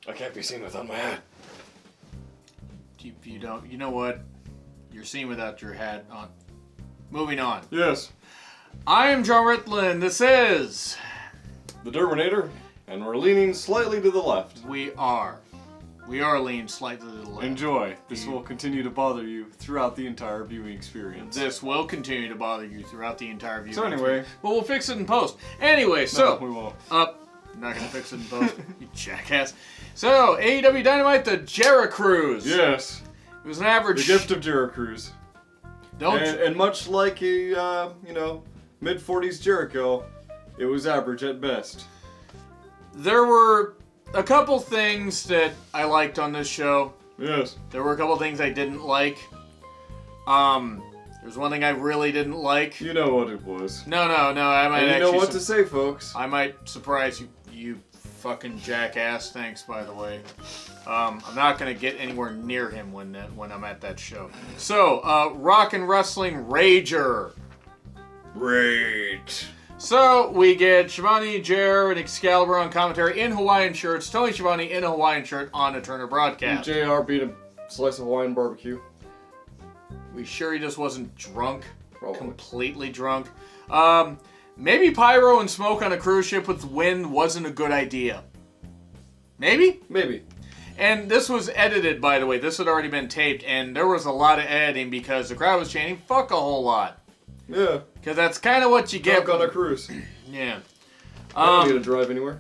I can't be seen without my hat. You don't. You know what? You're seen without your hat on. Moving on. Yes. I am John Ritland. This is The Derminator, and we're leaning slightly to the left. We are leaning slightly to the left. Enjoy. This will continue to bother you throughout the entire viewing experience. This will continue to bother you throughout the entire viewing. So anyway, but we'll fix it in post. Anyway, so no, we won't. I'm not gonna fix it in post. You jackass. So AEW Dynamite, the Jericruise. Yes. It was an average. The gift of Jericruise. And much like a mid-40s Jericho, it was average at best. There were a couple things that I liked on this show. Yes. There were a couple things I didn't like. There's one thing I really didn't like. You know what it was. No. I might. And you know what to say, folks. I might surprise you fucking jackass. Thanks, by the way. I'm not gonna get anywhere near him when I'm at that show. So, Rock and Wrestling Rager. Great. So, we get Shivani, Jer, and Excalibur on commentary in Hawaiian shirts. Tony Schiavone in a Hawaiian shirt on a Turner broadcast. And JR beat a slice of Hawaiian barbecue. We sure he just wasn't drunk? Probably. Completely drunk. Maybe pyro and smoke on a cruise ship with wind wasn't a good idea. Maybe? Maybe. And this was edited, by the way. This had already been taped, and there was a lot of editing because the crowd was chanting, fuck a whole lot. Yeah. Because that's kind of what you get. Drunk on a cruise. Yeah. I don't need to drive anywhere.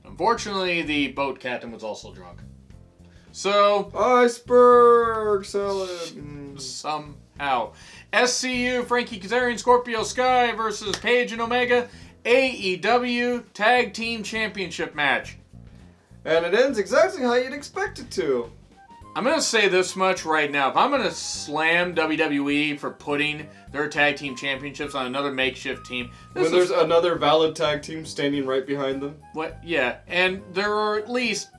Unfortunately, the boat captain was also drunk. So... Iceberg salad. Somehow. SCU, Frankie Kazarian, Scorpio Sky versus Paige and Omega. AEW Tag Team Championship match. And it ends exactly how you'd expect it to. I'm going to say this much right now. If I'm going to slam WWE for putting their tag team championships on another makeshift team... When there's another valid tag team standing right behind them? What? Yeah, and there are at least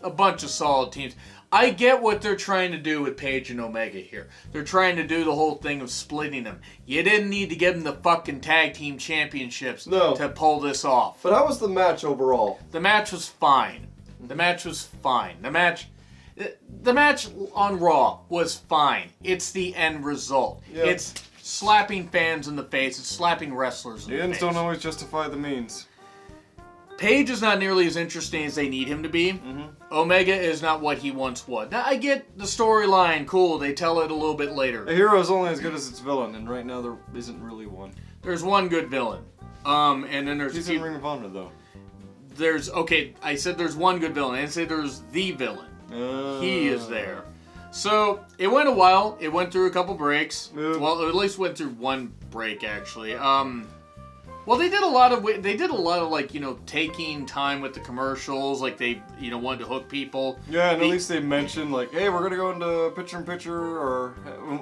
a bunch of solid teams. I get what they're trying to do with Paige and Omega here. They're trying to do the whole thing of splitting them. You didn't need to give them the fucking tag team championships to pull this off. But how was the match overall? The match was fine. The match on Raw was fine. It's the end result. Yep. It's slapping fans in the face. It's slapping wrestlers in the face. The ends don't always justify the means. Paige is not nearly as interesting as they need him to be. Mm-hmm. Omega is not what he once was. Now, I get the storyline. Cool. They tell it a little bit later. A hero is only as good as its villain, and right now there isn't really one. There's one good villain. And then there's... He's in Ring of Honor, though. I said there's one good villain. I didn't say there's the villain. He is there. So, it went a while. It went through a couple breaks. Well, it at least went through one break, actually. Well, they did a lot of like, taking time with the commercials. Like, they, wanted to hook people. Yeah, and at least they mentioned, like, hey, we're going to go into picture-in-picture, or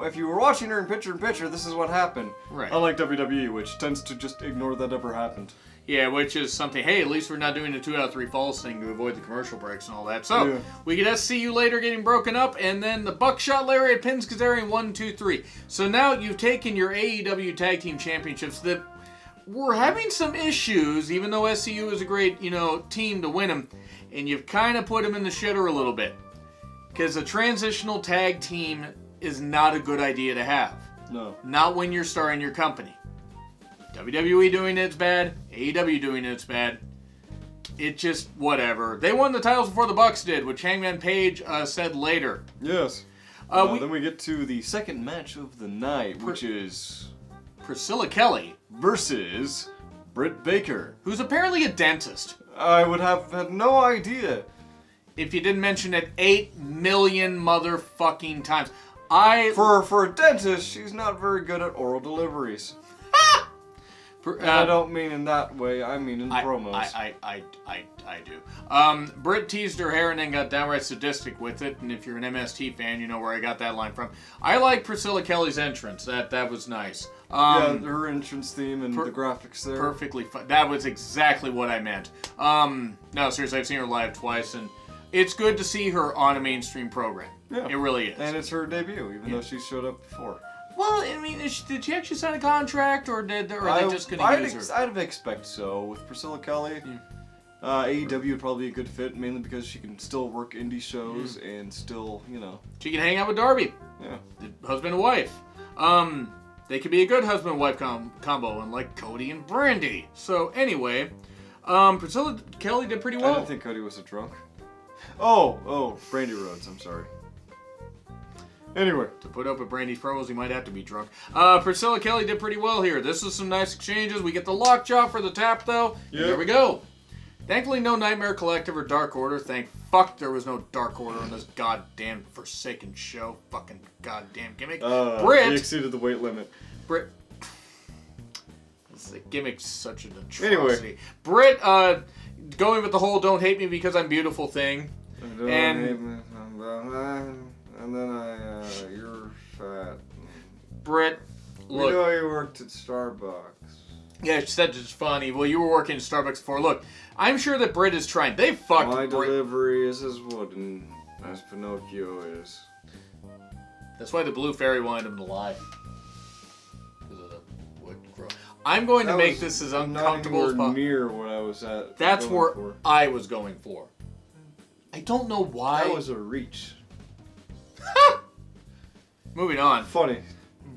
if you were watching her in picture-in-picture, this is what happened. Right. Unlike WWE, which tends to just ignore that ever happened. Yeah, which is something, hey, at least we're not doing the 2 out of 3 falls thing to avoid the commercial breaks and all that. So, we get SCU later getting broken up, and then the Buckshot Lariat pins Kazarian 1, 2, 3. So now you've taken your AEW Tag Team Championships that were having some issues, even though SCU is a great, team to win them, and you've kind of put them in the shitter a little bit. Because a transitional tag team is not a good idea to have. No. Not when you're starting your company. WWE doing it's bad. AEW doing it's bad. It just, whatever. They won the titles before the Bucks did, which Hangman Page said later. Yes. Then we get to the second match of the night, which is... Priscilla Kelly versus Britt Baker, who's apparently a dentist. I would have had no idea. If you didn't mention it 8 million motherfucking times. For a dentist, she's not very good at oral deliveries. I don't mean in that way. I mean in promos. I do. Britt teased her hair and then got downright sadistic with it. And if you're an MST fan, you know where I got that line from. I like Priscilla Kelly's entrance. That was nice. Her entrance theme and the graphics there. Perfectly fun. That was exactly what I meant. No, seriously, I've seen her live twice, and it's good to see her on a mainstream program. Yeah. It really is. And it's her debut, even though she showed up before. Well, I mean, did she actually sign a contract, or are they just going to use her? I'd expect so with Priscilla Kelly. AEW would probably be a good fit, mainly because she can still work indie shows and still, She can hang out with Darby. Yeah. Husband and wife. They could be a good husband and wife combo, unlike Cody and Brandy. So, anyway, Priscilla Kelly did pretty well. I didn't think Cody was a drunk. Oh, Brandy Rhodes, I'm sorry. Anyway. To put up with Brandy's promos, he might have to be drunk. Priscilla Kelly did pretty well here. This is some nice exchanges. We get the lockjaw for the tap, though. Yep. There we go. Thankfully, no Nightmare Collective or Dark Order. Thank fuck there was no Dark Order on this goddamn forsaken show. Fucking goddamn gimmick. Britt. He exceeded the weight limit. Britt. This gimmick's such an atrocity. Anyway. Britt, going with the whole "don't hate me because I'm beautiful" thing. Don't hate me. And then you're fat. Britt, look. We know you worked at Starbucks. Yeah, she said it's funny. Well, you were working at Starbucks before. Look, I'm sure that Britt is trying. They fucked My Britt. delivery is as wooden as Pinocchio is. That's why the Blue Fairy wanted him to lie. Because of the wood crow. I'm going to make this as uncomfortable as possible. Near what I was at. That's where I was going for. I don't know why. That was a reach. Moving on. Funny.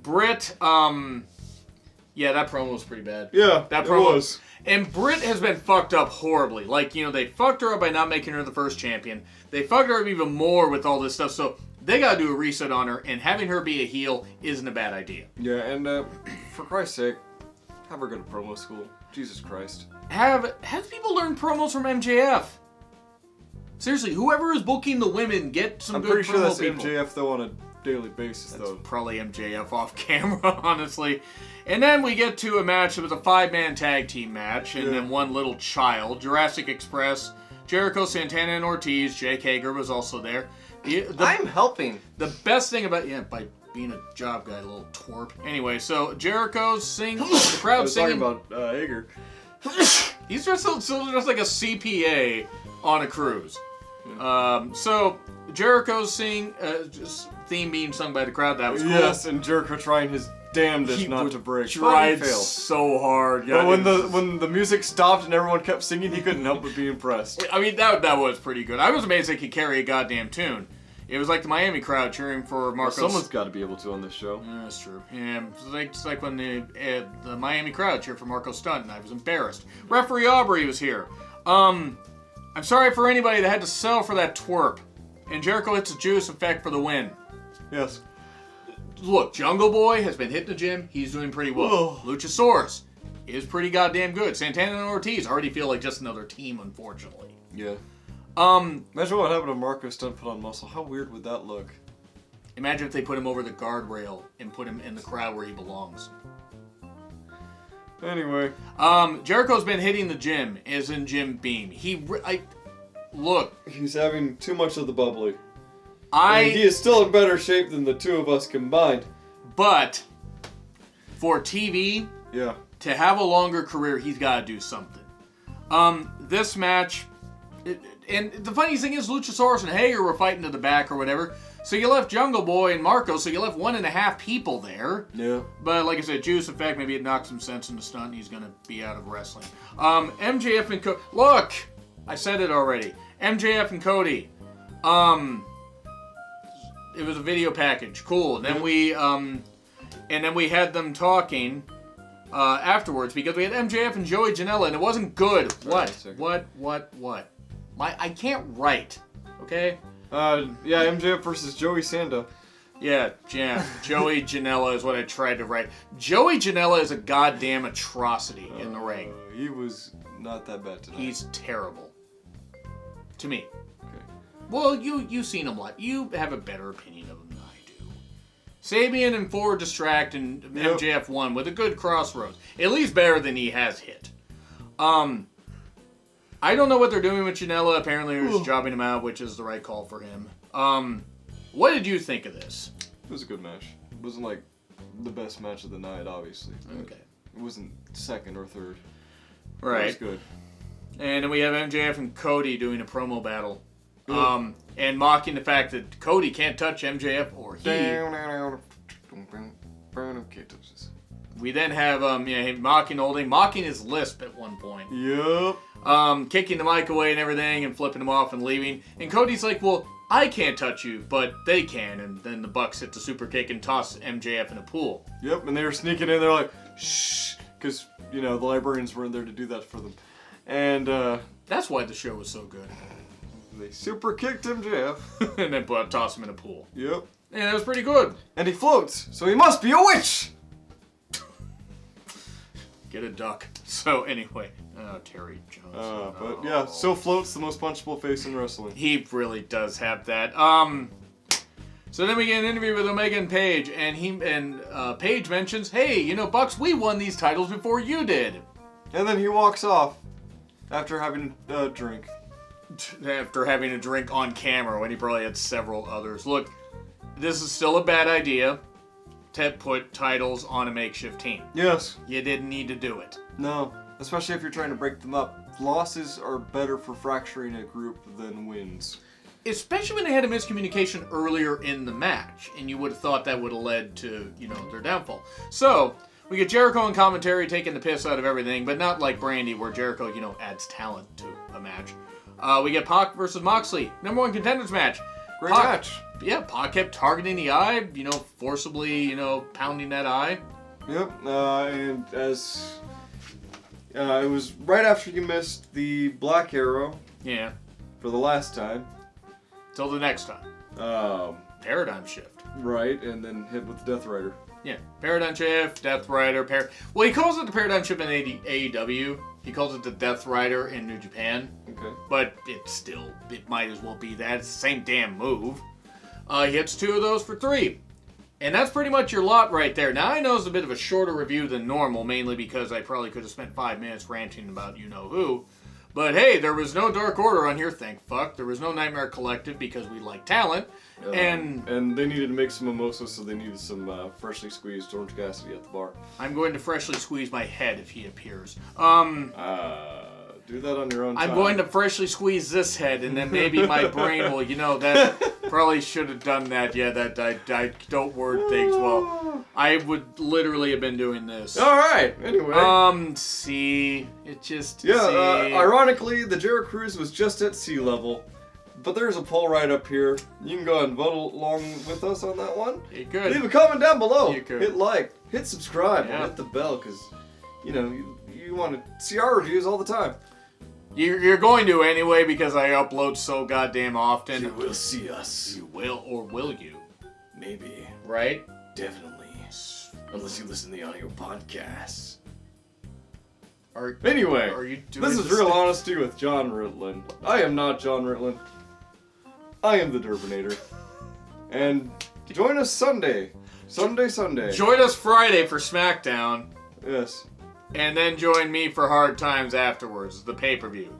Britt, yeah, that promo was pretty bad. Yeah, that promo was. And Britt has been fucked up horribly. Like, they fucked her up by not making her the first champion. They fucked her up even more with all this stuff. So they gotta do a reset on her, and having her be a heel isn't a bad idea. Yeah, and for Christ's sake, have her go to promo school. Jesus Christ. Have people learn promos from MJF? Seriously, whoever is booking the women, get some good promo people. I'm pretty sure that's MJF, though, on a daily basis, That's though. Probably MJF off camera, honestly. And then we get to a match. It was a 5-man tag team match, and then one little child. Jurassic Express, Jericho, Santana, and Ortiz. Jake Hager was also there. I'm helping. The best thing about by being a job guy, a little twerp. Anyway, so Jericho sings. The crowd singing. I was talking about Hager. He's just like a CPA on a cruise. So Jericho's just theme being sung by the crowd. That was cool. Yes, and Jericho trying his damnedest not to break. Tried so hard. Yeah, but when the music stopped and everyone kept singing, he couldn't help but be impressed. I mean, that was pretty good. I was amazed they could carry a goddamn tune. It was like the Miami crowd cheering for Marcos. Well, someone's got to be able to on this show. Yeah, that's true. Yeah, it's like when the Miami crowd cheered for Marco Stunt, and I was embarrassed. Referee Aubrey was here. I'm sorry for anybody that had to sell for that twerp. And Jericho hits a Juice Effect for the win. Yes. Look, Jungle Boy has been hitting the gym. He's doing pretty well. Luchasaurus is pretty goddamn good. Santana and Ortiz already feel like just another team, unfortunately. Yeah. Imagine what happened to Marco Stunt put on muscle. How weird would that look? Imagine if they put him over the guardrail and put him in the crowd where he belongs. Anyway. Jericho's been hitting the gym, as in Jim Beam. Look. He's having too much of the bubbly. He is still in better shape than the two of us combined. But, for TV, to have a longer career, he's got to do something. This match, and the funny thing is, Luchasaurus and Hager were fighting to the back or whatever. So you left Jungle Boy and Marco, so you left 1.5 people there. Yeah. But like I said, Juice Effect, maybe it knocked some sense into Stunt, and he's going to be out of wrestling. MJF and Cody. Look! I said it already. MJF and Cody. It was a video package. Cool. And then we had them talking afterwards, because we had MJF and Joey Janela, and it wasn't good. What? I can't write. Okay? MJF versus Joey Sanda. Yeah, Joey Janela is what I tried to write. Joey Janela is a goddamn atrocity in the ring. He was not that bad tonight. He's terrible. To me. Okay. Well, you've seen him live. You have a better opinion of him than I do. Sabian and Ford distract, and MJF won with a good crossroads. At least better than he has hit. I don't know what they're doing with Janela. Apparently they're just jobbing him out, which is the right call for him. What did you think of this? It was a good match. It wasn't like the best match of the night, obviously. Okay. It wasn't second or third. Right. It was good. And then we have MJF and Cody doing a promo battle. And mocking the fact that Cody can't touch MJF or he. Can't touch this. We then have him mocking Olding, mocking his lisp at one point. Yep. Kicking the mic away and everything, and flipping him off and leaving. And Cody's like, well, I can't touch you, but they can. And then the Bucks hit the super kick and toss MJF in a pool. Yep, and they were sneaking in. They're like, shh, because, the librarians weren't there to do that for them. And, that's why the show was so good. They super kicked MJF. And then toss him in a pool. Yep. And that was pretty good. And he floats, so he must be a witch! Get a duck. So, anyway. Terry Jones. But yeah, so floats the most punchable face in wrestling. He really does have that. So then we get an interview with Omega and Paige, and Paige mentions, hey, Bucks, we won these titles before you did. And then he walks off after having a drink. After having a drink on camera when he probably had several others. Look, this is still a bad idea to put titles on a makeshift team. Yes. You didn't need to do it. No, especially if you're trying to break them up. Losses are better for fracturing a group than wins. Especially when they had a miscommunication earlier in the match, and you would have thought that would have led to, their downfall. So, we get Jericho on commentary taking the piss out of everything, but not like Brandy, where Jericho, adds talent to a match. We get Pac versus Moxley, #1 contenders match. Great match. Yeah, Pac kept targeting the eye, forcibly, pounding that eye. Yep, and as it was right after you missed the Black Arrow. Yeah. For the last time. Till the next time. Paradigm shift. Right, and then hit with Death Rider. Yeah, Paradigm Shift, Death Rider, well, he calls it the Paradigm Shift in AEW. He calls it the Death Rider in New Japan. Okay. But it might as well be that. It's the same damn move. He hits 2 of those for 3. And that's pretty much your lot right there. Now, I know it's a bit of a shorter review than normal, mainly because I probably could have spent 5 minutes ranting about you-know-who. But hey, there was no Dark Order on here, thank fuck. There was no Nightmare Collective because we like talent. And they needed to make some mimosas, so they needed some freshly squeezed Orange Cassidy at the bar. I'm going to freshly squeeze my head if he appears. Do that on your own time. I'm going to freshly squeeze this head, and then maybe my brain will, that probably should have done that. Yeah, that I don't word things well. I would literally have been doing this. All right. Anyway. See, it just. Yeah. Ironically, the Jericruise was just at sea level, but there's a poll right up here. You can go ahead and vote along with us on that one. You could. Leave a comment down below. You could. Hit like, hit subscribe, yeah. and hit the bell, because you want to see our reviews all the time. You're going to anyway, because I upload so goddamn often. You will see us. You will, or will you? Maybe. Right? Definitely. Unless you listen to the audio podcasts. Anyway, are you doing this is Real Honesty with John Ritlin. I am not John Ritlin. I am the Durbinator. And join us Sunday. Sunday. Join us Friday for SmackDown. Yes. And then join me for Hard Times afterwards, the pay-per-view.